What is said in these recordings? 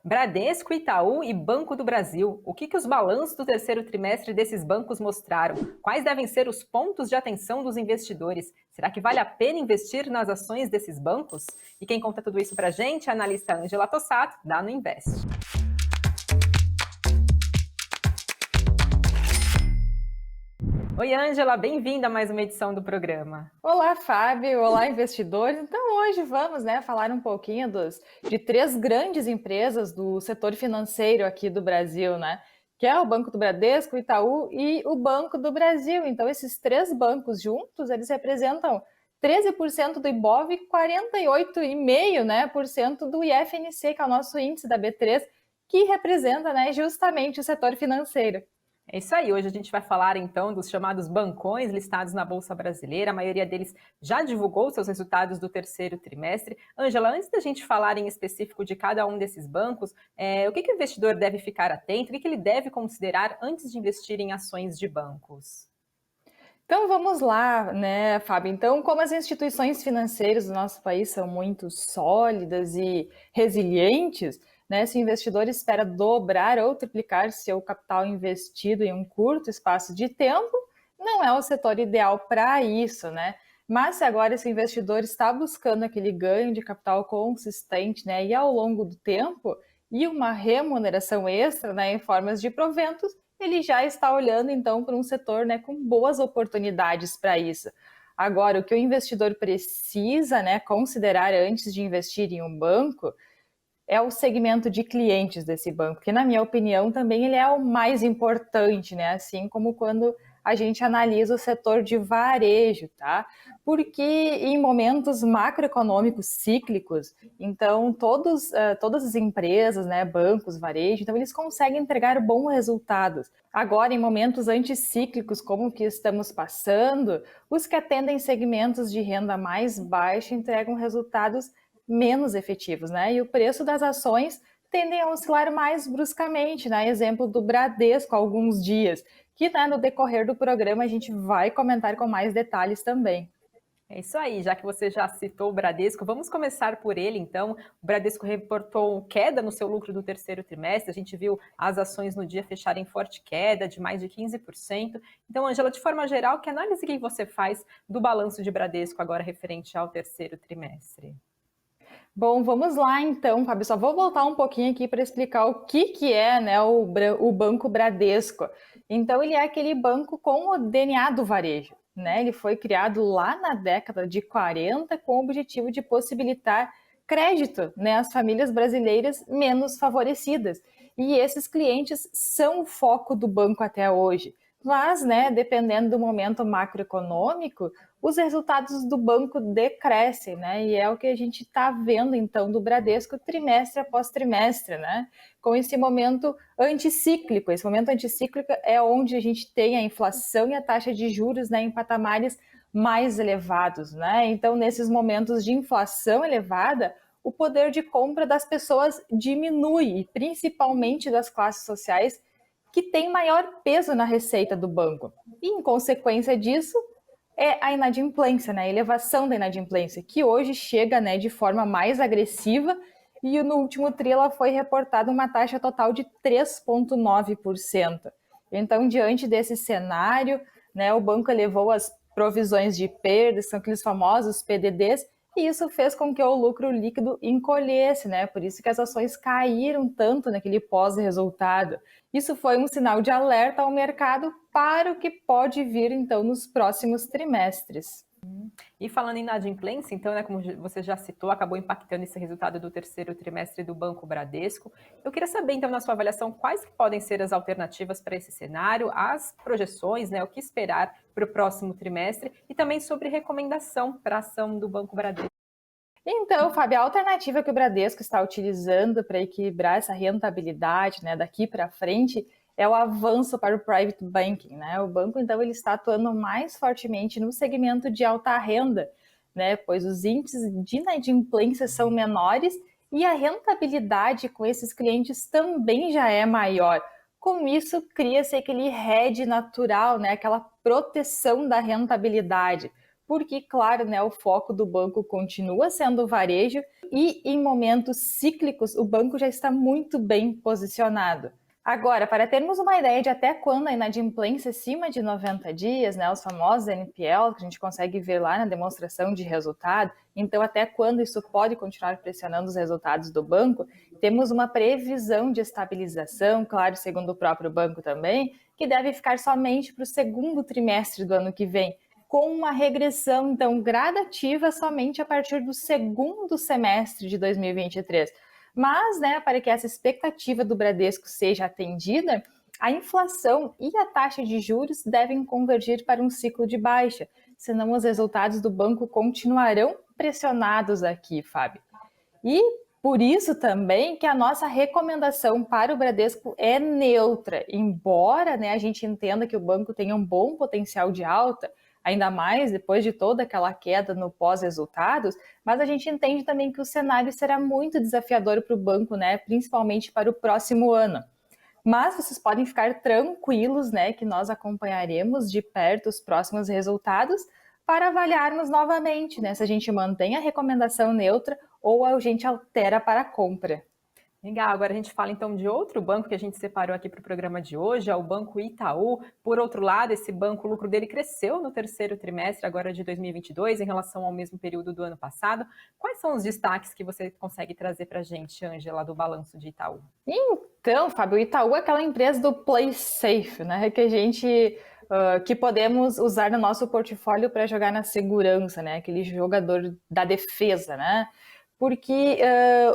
Bradesco, Itaú e Banco do Brasil. O que os balanços do terceiro trimestre desses bancos mostraram? Quais devem ser os pontos de atenção dos investidores? Será que vale a pena investir nas ações desses bancos? E quem conta tudo isso para a gente é a analista Ângela Tossato, da No Invest. Oi, Ângela, bem-vinda a mais uma edição do programa. Olá, Fábio. Olá, investidores. Então, hoje vamos, falar um pouquinho de três grandes empresas do setor financeiro aqui do Brasil, que é o Banco do Bradesco, o Itaú e o Banco do Brasil. Então, esses três bancos juntos, eles representam 13% do Ibov e 48,5%, do IFNC, que é o nosso índice da B3, que representa, justamente o setor financeiro. É isso aí, hoje a gente vai falar então dos chamados bancões listados na Bolsa Brasileira. A maioria deles já divulgou seus resultados do terceiro trimestre. Ângela, antes da gente falar em específico de cada um desses bancos, o que o investidor deve ficar atento, o que ele deve considerar antes de investir em ações de bancos? Então vamos lá, Fábio? Então, como as instituições financeiras do nosso país são muito sólidas e resilientes, se o investidor espera dobrar ou triplicar seu capital investido em um curto espaço de tempo, não é o setor ideal para isso, Mas se agora esse investidor está buscando aquele ganho de capital consistente, e ao longo do tempo, e uma remuneração extra, em formas de proventos, ele já está olhando então para um setor com boas oportunidades para isso. Agora, o que o investidor precisa considerar antes de investir em um banco é o segmento de clientes desse banco, que na minha opinião também ele é o mais importante, assim como quando a gente analisa o setor de varejo, tá? Porque em momentos macroeconômicos cíclicos, então todas as empresas, bancos, varejo, então eles conseguem entregar bons resultados. Agora, em momentos anticíclicos como o que estamos passando, os que atendem segmentos de renda mais baixa entregam resultados menos efetivos, E o preço das ações tendem a oscilar mais bruscamente, Exemplo do Bradesco há alguns dias, que no decorrer do programa a gente vai comentar com mais detalhes também. É isso aí, já que você já citou o Bradesco, vamos começar por ele, então. O Bradesco reportou queda no seu lucro do terceiro trimestre, a gente viu as ações no dia fecharem forte queda, de mais de 15%. Então, Ângela, de forma geral, que análise que você faz do balanço de Bradesco agora referente ao terceiro trimestre? Bom, vamos lá então, Fábio. Só vou voltar um pouquinho aqui para explicar o que é o Banco Bradesco. Então, ele é aquele banco com o DNA do varejo. Ele foi criado lá na década de 40 com o objetivo de possibilitar crédito às famílias brasileiras menos favorecidas. E esses clientes são o foco do banco até hoje. Mas, dependendo do momento macroeconômico, os resultados do banco decrescem, E é o que a gente está vendo, então, do Bradesco trimestre após trimestre, Com esse momento anticíclico. Esse momento anticíclico é onde a gente tem a inflação e a taxa de juros, em patamares mais elevados, Então, nesses momentos de inflação elevada, o poder de compra das pessoas diminui, principalmente das classes sociais que têm maior peso na receita do banco. E, em consequência disso, é a inadimplência, a elevação da inadimplência, que hoje chega de forma mais agressiva e no último TRI ela foi reportada uma taxa total de 3,9%. Então, diante desse cenário, o banco elevou as provisões de perdas, são aqueles famosos PDDs, e isso fez com que o lucro líquido encolhesse, Por isso que as ações caíram tanto naquele pós-resultado. Isso foi um sinal de alerta ao mercado para o que pode vir, então, nos próximos trimestres. E falando em inadimplência, então, como você já citou, acabou impactando esse resultado do terceiro trimestre do Banco Bradesco. Eu queria saber, então, na sua avaliação, quais que podem ser as alternativas para esse cenário, as projeções, o que esperar para o próximo trimestre e também sobre recomendação para a ação do Banco Bradesco. Então, Fábio, a alternativa que o Bradesco está utilizando para equilibrar essa rentabilidade, daqui para frente, é o avanço para o private banking, O banco, então, ele está atuando mais fortemente no segmento de alta renda, Pois os índices de inadimplência são menores e a rentabilidade com esses clientes também já é maior. Com isso, cria-se aquele hedge natural, aquela proteção da rentabilidade. porque, claro, né, o foco do banco continua sendo o varejo e em momentos cíclicos o banco já está muito bem posicionado. Agora, para termos uma ideia de até quando a inadimplência acima de 90 dias, né, os famosos NPL, que a gente consegue ver lá na demonstração de resultado, então até quando isso pode continuar pressionando os resultados do banco, temos uma previsão de estabilização, claro, segundo o próprio banco também, que deve ficar somente para o segundo trimestre do ano que vem, com uma regressão, então, gradativa somente a partir do segundo semestre de 2023. Mas, né, para que essa expectativa do Bradesco seja atendida, a inflação e a taxa de juros devem convergir para um ciclo de baixa, senão os resultados do banco continuarão pressionados aqui, Fábio. E por isso também que a nossa recomendação para o Bradesco é neutra, embora, né, a gente entenda que o banco tenha um bom potencial de alta, ainda mais depois de toda aquela queda no pós-resultados, mas a gente entende também que o cenário será muito desafiador para o banco, né, principalmente para o próximo ano. Mas vocês podem ficar tranquilos, né, que nós acompanharemos de perto os próximos resultados para avaliarmos novamente, né, se a gente mantém a recomendação neutra ou a gente altera para a compra. Legal, agora a gente fala então de outro banco que a gente separou aqui para o programa de hoje, é o Banco Itaú. Por outro lado, esse banco, o lucro dele cresceu no terceiro trimestre agora de 2022 em relação ao mesmo período do ano passado. Quais são os destaques que você consegue trazer para a gente, Ângela, do balanço de Itaú? Então, Fábio, o Itaú é aquela empresa do Play Safe, né, que a gente que podemos usar no nosso portfólio para jogar na segurança, né, aquele jogador da defesa, né? Porque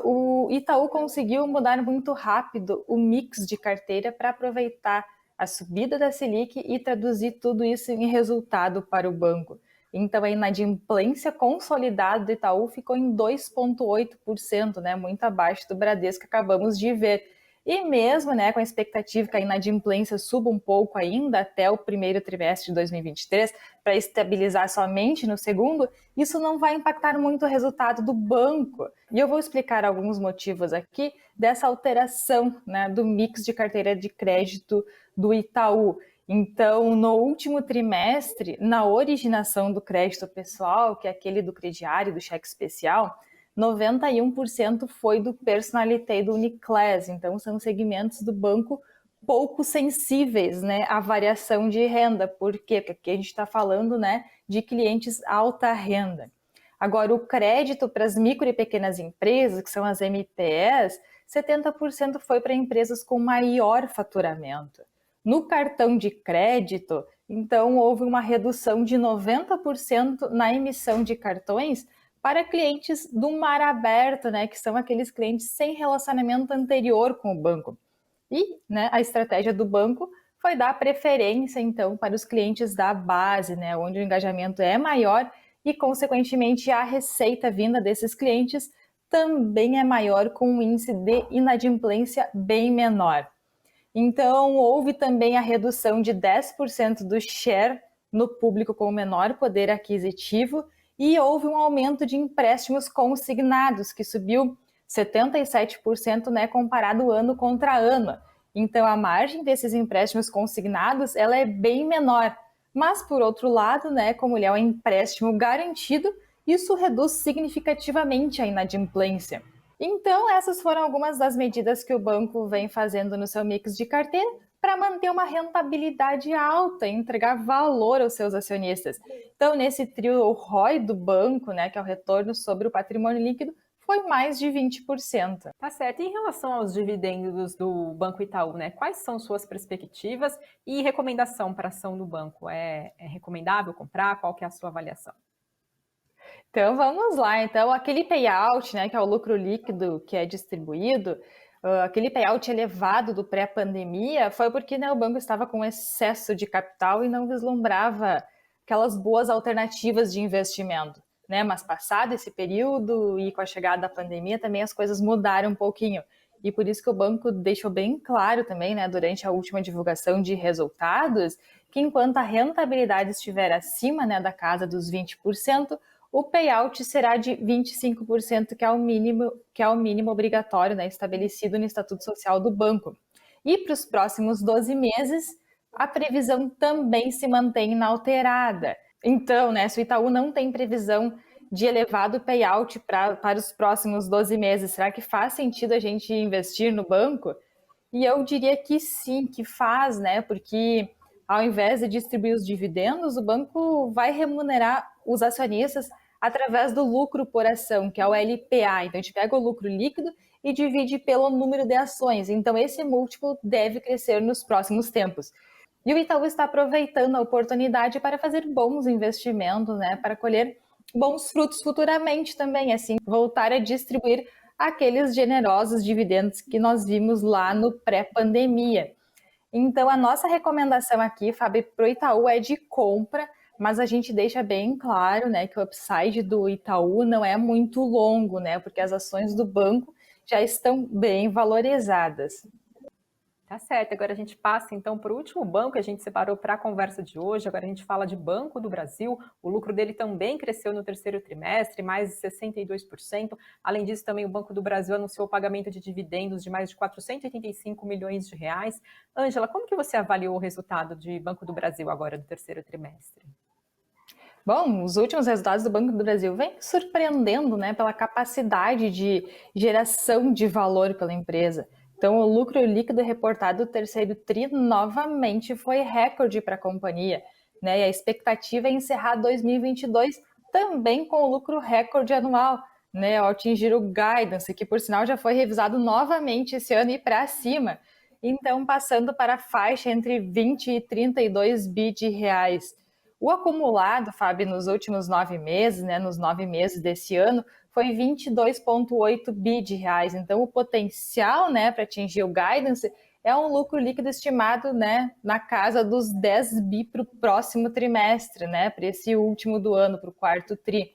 o Itaú conseguiu mudar muito rápido o mix de carteira para aproveitar a subida da Selic e traduzir tudo isso em resultado para o banco. Então, a inadimplência consolidada do Itaú ficou em 2,8%, né, muito abaixo do Bradesco que acabamos de ver. E mesmo, né, com a expectativa que a inadimplência suba um pouco ainda até o primeiro trimestre de 2023, para estabilizar somente no segundo, isso não vai impactar muito o resultado do banco. E eu vou explicar alguns motivos aqui dessa alteração, né, do mix de carteira de crédito do Itaú. Então, no último trimestre, na originação do crédito pessoal, que é aquele do crediário, do cheque especial, 91% foi do Personalité e do Uniclass. Então, são segmentos do banco pouco sensíveis, né, à variação de renda. Por quê? Porque aqui a gente está falando, né, de clientes alta renda. Agora, o crédito para as micro e pequenas empresas, que são as MPEs, 70% foi para empresas com maior faturamento. No cartão de crédito, então, houve uma redução de 90% na emissão de cartões para clientes do mar aberto, né, que são aqueles clientes sem relacionamento anterior com o banco. E, né, a estratégia do banco foi dar preferência, então, para os clientes da base, né, onde o engajamento é maior e, consequentemente, a receita vinda desses clientes também é maior, com um índice de inadimplência bem menor. Então, houve também a redução de 10% do share no público com menor poder aquisitivo e houve um aumento de empréstimos consignados, que subiu 77%, né, comparado ano contra ano. Então, a margem desses empréstimos consignados ela é bem menor. Mas, por outro lado, né, como ele é um empréstimo garantido, isso reduz significativamente a inadimplência. Então, essas foram algumas das medidas que o banco vem fazendo no seu mix de carteira para manter uma rentabilidade alta e entregar valor aos seus acionistas. Então, nesse trio, o ROI do banco, né, que é o retorno sobre o patrimônio líquido, foi mais de 20%. Tá certo. E em relação aos dividendos do Banco Itaú, né? Quais são suas perspectivas e recomendação para a ação do banco? É recomendável comprar? Qual que é a sua avaliação? Então vamos lá. Então aquele payout, né, que é o lucro líquido que é distribuído, aquele payout elevado do pré-pandemia foi porque, né, o banco estava com excesso de capital e não vislumbrava aquelas boas alternativas de investimento, né? Mas passado esse período e com a chegada da pandemia também as coisas mudaram um pouquinho. E por isso que o banco deixou bem claro também, né, durante a última divulgação de resultados, que enquanto a rentabilidade estiver acima, né, da casa dos 20%, o payout será de 25%, que é o mínimo obrigatório, né, estabelecido no Estatuto Social do banco. E para os próximos 12 meses, a previsão também se mantém inalterada. Então, né, se o Itaú não tem previsão de elevado payout para os próximos 12 meses, será que faz sentido a gente investir no banco? E eu diria que sim, que faz, né? Porque ao invés de distribuir os dividendos, o banco vai remunerar os acionistas através do lucro por ação, que é o LPA. Então a gente pega o lucro líquido e divide pelo número de ações. Então esse múltiplo deve crescer nos próximos tempos. E o Itaú está aproveitando a oportunidade para fazer bons investimentos, né? Para colher bons frutos futuramente também, assim, voltar a distribuir aqueles generosos dividendos que nós vimos lá no pré-pandemia. Então, a nossa recomendação aqui, Fábio, para o Itaú é de compra, mas a gente deixa bem claro, né, que o upside do Itaú não é muito longo, né, porque as ações do banco já estão bem valorizadas. Tá certo, agora a gente passa então para o último banco que a gente separou para a conversa de hoje. Agora a gente fala de Banco do Brasil. O lucro dele também cresceu no terceiro trimestre, mais de 62%. Além disso, também o Banco do Brasil anunciou o pagamento de dividendos de mais de 485 milhões de reais. Ângela, como que você avaliou o resultado de Banco do Brasil agora no terceiro trimestre? Bom, os últimos resultados do Banco do Brasil vêm surpreendendo, né, pela capacidade de geração de valor pela empresa. Então, o lucro líquido reportado do terceiro TRI novamente foi recorde para a companhia, né? E a expectativa é encerrar 2022 também com o lucro recorde anual, né? Ao atingir o guidance, que por sinal já foi revisado novamente esse ano e para cima. Então, passando para a faixa entre 20 e 32 bi de reais. O acumulado, Fábio, nos últimos 9 meses, né, nos 9 meses desse ano, foi 22,8 bi de reais. Então, o potencial, né, para atingir o guidance é um lucro líquido estimado, né, na casa dos 10 bi para o próximo trimestre, né, para esse último do ano, para o quarto tri.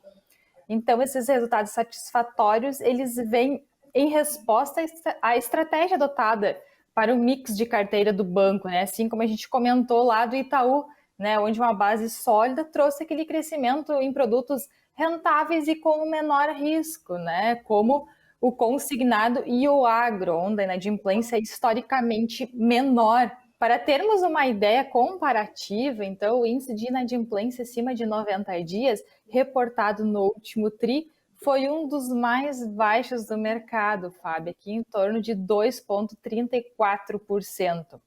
Então, esses resultados satisfatórios, eles vêm em resposta à estratégia adotada para o mix de carteira do banco, né? Assim como a gente comentou lá do Itaú, né? Onde uma base sólida trouxe aquele crescimento em produtos rentáveis e com menor risco, né? Como o consignado e o agro, onde a inadimplência é historicamente menor. Para termos uma ideia comparativa, então, o índice de inadimplência acima de 90 dias, reportado no último TRI, foi um dos mais baixos do mercado, Fábio, aqui em torno de 2,34%.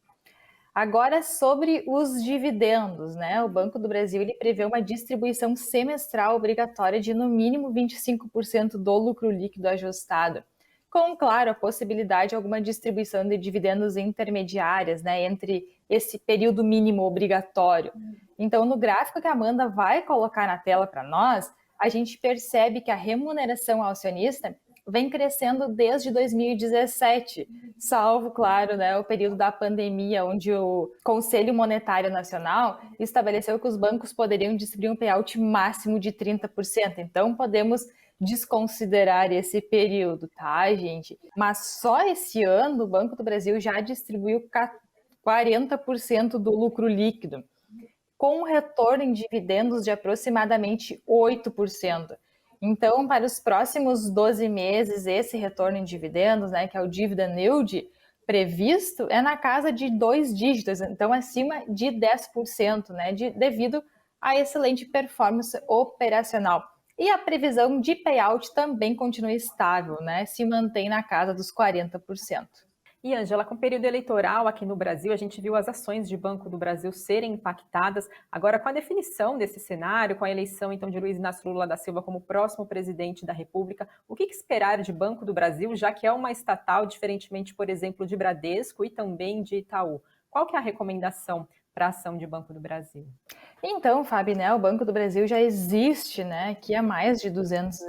Agora, sobre os dividendos, né? O Banco do Brasil ele prevê uma distribuição semestral obrigatória de no mínimo 25% do lucro líquido ajustado, com, claro, a possibilidade de alguma distribuição de dividendos intermediárias, né, entre esse período mínimo obrigatório. Então, no gráfico que a Amanda vai colocar na tela para nós, a gente percebe que a remuneração ao acionista vem crescendo desde 2017, salvo, claro, né, o período da pandemia, onde o Conselho Monetário Nacional estabeleceu que os bancos poderiam distribuir um payout máximo de 30%. Então, podemos desconsiderar esse período, tá, gente? Mas só esse ano o Banco do Brasil já distribuiu 40% do lucro líquido, com um retorno em dividendos de aproximadamente 8%. Então, para os próximos 12 meses, esse retorno em dividendos, né, que é o dividend yield, previsto é na casa de 2 dígitos, então acima de 10%, né, devido à excelente performance operacional. E a previsão de payout também continua estável, né, se mantém na casa dos 40%. E, Ângela, com o período eleitoral aqui no Brasil, a gente viu as ações de Banco do Brasil serem impactadas. Agora, com a definição desse cenário, com a eleição então de Luiz Inácio Lula da Silva como próximo presidente da República, o que esperar de Banco do Brasil, já que é uma estatal, diferentemente, por exemplo, de Bradesco e também de Itaú? Qual que é a recomendação para a ação de Banco do Brasil? Então, Fábio, né, o Banco do Brasil já existe, né, aqui há mais de 200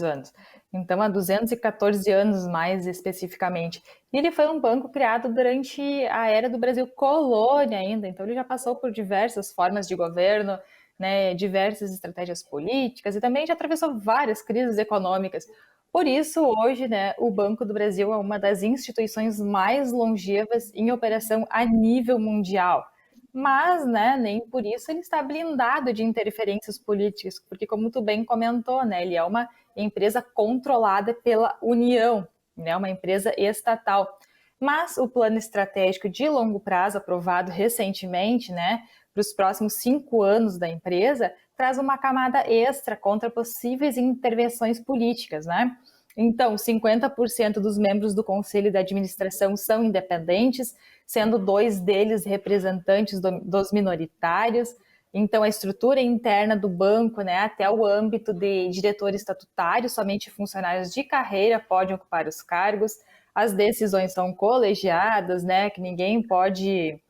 anos. Então, há 214 anos mais especificamente. E ele foi um banco criado durante a era do Brasil colônia ainda. Então, ele já passou por diversas formas de governo, né, diversas estratégias políticas e também já atravessou várias crises econômicas. Por isso, hoje, né, o Banco do Brasil é uma das instituições mais longevas em operação a nível mundial. Mas, né, nem por isso ele está blindado de interferências políticas, porque como tu bem comentou, né, ele é uma empresa controlada pela União, né, uma empresa estatal. Mas o plano estratégico de longo prazo, aprovado recentemente, né, para os próximos 5 anos da empresa, traz uma camada extra contra possíveis intervenções políticas, né? Então, 50% dos membros do conselho de administração são independentes, sendo 2 deles representantes dos minoritários. Então, a estrutura interna do banco, né, até o âmbito de diretor estatutário, somente funcionários de carreira podem ocupar os cargos. As decisões são colegiadas, né, que ninguém pode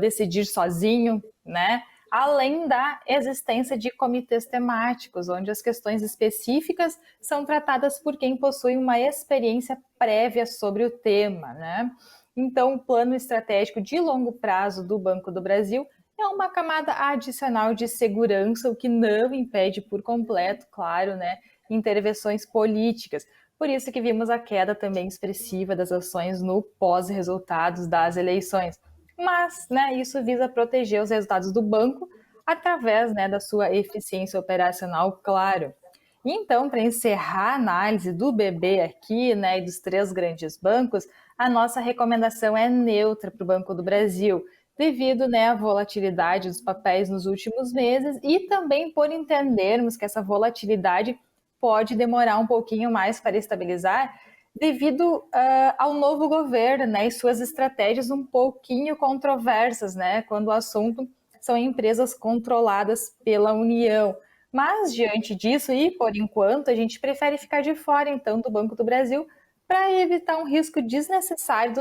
decidir sozinho, né? Além da existência de comitês temáticos, onde as questões específicas são tratadas por quem possui uma experiência prévia sobre o tema, né? Então, o plano estratégico de longo prazo do Banco do Brasil é uma camada adicional de segurança, o que não impede por completo, claro, né, intervenções políticas. Por isso que vimos a queda também expressiva das ações no pós-resultados das eleições. Mas, né, isso visa proteger os resultados do banco através, né, da sua eficiência operacional, claro. Então, para encerrar a análise do BB aqui, né, e dos 3 grandes bancos, a nossa recomendação é neutra para o Banco do Brasil, devido, né, à volatilidade dos papéis nos últimos meses e também por entendermos que essa volatilidade pode demorar um pouquinho mais para estabilizar, devido ao novo governo, né, e suas estratégias um pouquinho controversas, né, quando o assunto são empresas controladas pela União. Mas, diante disso, e por enquanto, a gente prefere ficar de fora, então, do Banco do Brasil, para evitar um risco desnecessário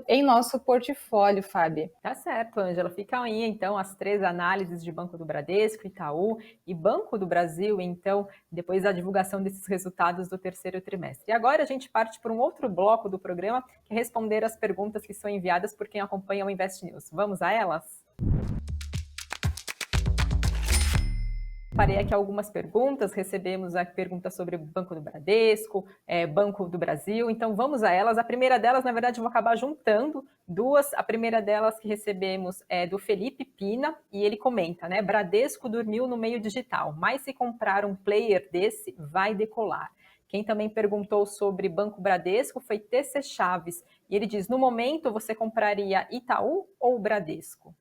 em nosso portfólio, Fábio. Tá certo, Ângela. Ficam aí, então, as 3 análises de Banco do Bradesco, Itaú e Banco do Brasil, então, depois da divulgação desses resultados do terceiro trimestre. E agora a gente parte para um outro bloco do programa, que é responder as perguntas que são enviadas por quem acompanha o Invest News. Vamos a elas? Parei aqui algumas perguntas, recebemos a pergunta sobre o Banco do Bradesco, Banco do Brasil, então vamos a elas. A primeira delas, na verdade, vou acabar juntando 2. A primeira delas que recebemos é do Felipe Pina, e ele comenta, né? Bradesco dormiu no meio digital, mas se comprar um player desse, vai decolar. Quem também perguntou sobre Banco Bradesco foi TC Chaves, e ele diz, no momento você compraria Itaú ou Bradesco?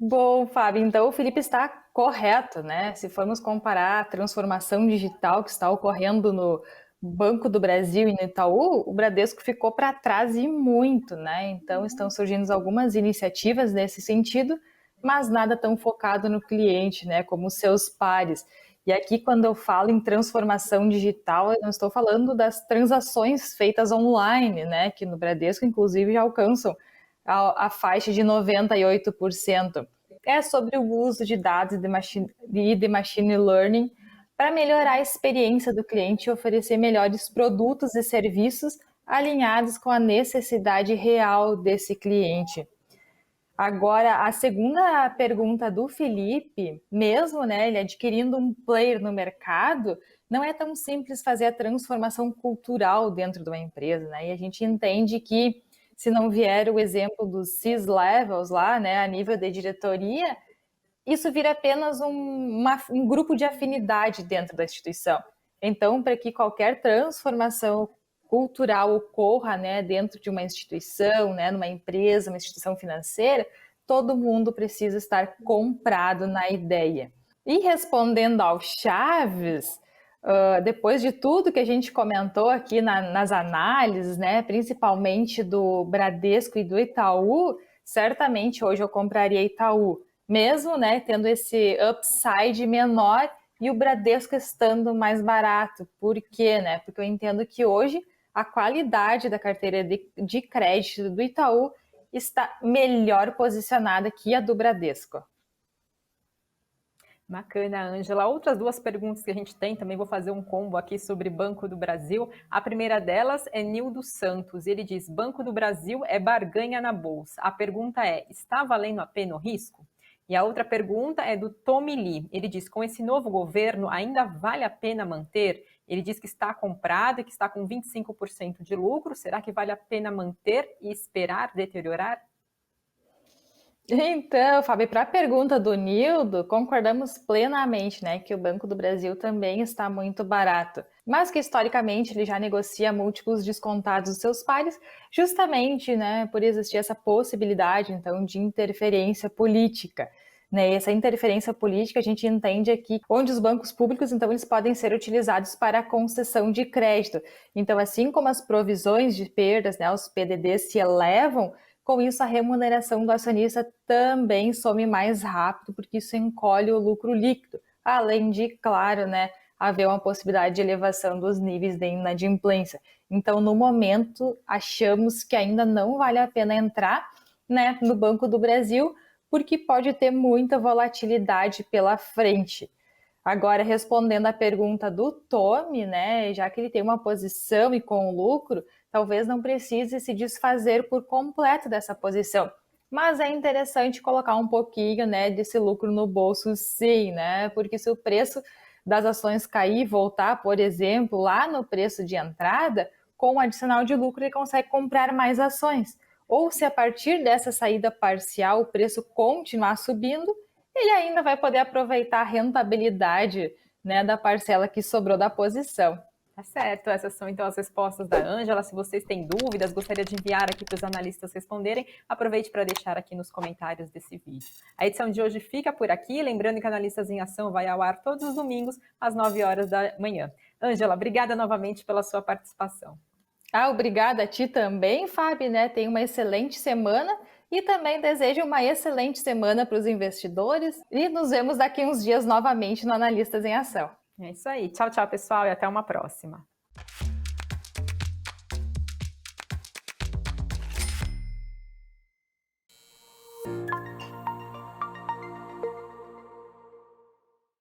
Bom, Fábio, então o Felipe está correto, né? Se formos comparar a transformação digital que está ocorrendo no Banco do Brasil e no Itaú, o Bradesco ficou para trás e muito, né? Então estão surgindo algumas iniciativas nesse sentido, mas nada tão focado no cliente, né? Como os seus pares. E aqui, quando eu falo em transformação digital, eu não estou falando das transações feitas online, né? Que no Bradesco, inclusive, já alcançam a faixa de 98%. É sobre o uso de dados e de machine learning para melhorar a experiência do cliente e oferecer melhores produtos e serviços alinhados com a necessidade real desse cliente. Agora, a segunda pergunta do Felipe, mesmo, né, ele adquirindo um player no mercado, não é tão simples fazer a transformação cultural dentro de uma empresa, né? E a gente entende que se não vier o exemplo dos C-levels lá, né, a nível de diretoria, isso vira apenas um grupo de afinidade dentro da instituição. Então, para que qualquer transformação cultural ocorra, né, dentro de uma instituição, né, numa empresa, uma instituição financeira, todo mundo precisa estar comprado na ideia. E respondendo ao Chaves, depois de tudo que a gente comentou aqui nas análises, né, principalmente do Bradesco e do Itaú, certamente hoje eu compraria Itaú, mesmo, né, tendo esse upside menor e o Bradesco estando mais barato. Por quê, né? Porque eu entendo que hoje a qualidade da carteira de crédito do Itaú está melhor posicionada que a do Bradesco. Bacana, Ângela. Outras 2 perguntas que a gente tem, também vou fazer um combo aqui sobre Banco do Brasil. A primeira delas é Nildo Santos. Ele diz, Banco do Brasil é barganha na Bolsa. A pergunta é, está valendo a pena o risco? E a outra pergunta é do Tommy Lee. Ele diz, com esse novo governo, ainda vale a pena manter? Ele diz que está comprado e que está com 25% de lucro. Será que vale a pena manter e esperar deteriorar? Então, Fábio, para a pergunta do Nildo, concordamos plenamente, né, que o Banco do Brasil também está muito barato, mas que historicamente ele já negocia múltiplos descontados dos seus pares, justamente, né, por existir essa possibilidade, então, de interferência política. né? Essa interferência política a gente entende aqui onde os bancos públicos, então, eles podem ser utilizados para a concessão de crédito. Então, assim como as provisões de perdas, né, os PDDs se elevam, com isso a remuneração do acionista também some mais rápido, porque isso encolhe o lucro líquido, além de, claro, né, haver uma possibilidade de elevação dos níveis de inadimplência. Então, no momento, achamos que ainda não vale a pena entrar, né, no Banco do Brasil, porque pode ter muita volatilidade pela frente. Agora, respondendo à pergunta do Tommy, né, já que ele tem uma posição e com lucro, talvez não precise se desfazer por completo dessa posição. Mas é interessante colocar um pouquinho, né, desse lucro no bolso, sim, né? Porque se o preço das ações cair e voltar, por exemplo, lá no preço de entrada, com o adicional de lucro ele consegue comprar mais ações. Ou se a partir dessa saída parcial o preço continuar subindo, ele ainda vai poder aproveitar a rentabilidade, né, da parcela que sobrou da posição. Tá certo, essas são então as respostas da Ângela. Se vocês têm dúvidas, gostaria de enviar aqui para os analistas responderem, aproveite para deixar aqui nos comentários desse vídeo. A edição de hoje fica por aqui, lembrando que Analistas em Ação vai ao ar todos os domingos, às 9 horas da manhã. Ângela, obrigada novamente pela sua participação. Obrigada a ti também, Fábio, né? Tenha uma excelente semana e também desejo uma excelente semana para os investidores e nos vemos daqui uns dias novamente no Analistas em Ação. É isso aí. Tchau, tchau, pessoal, e até uma próxima.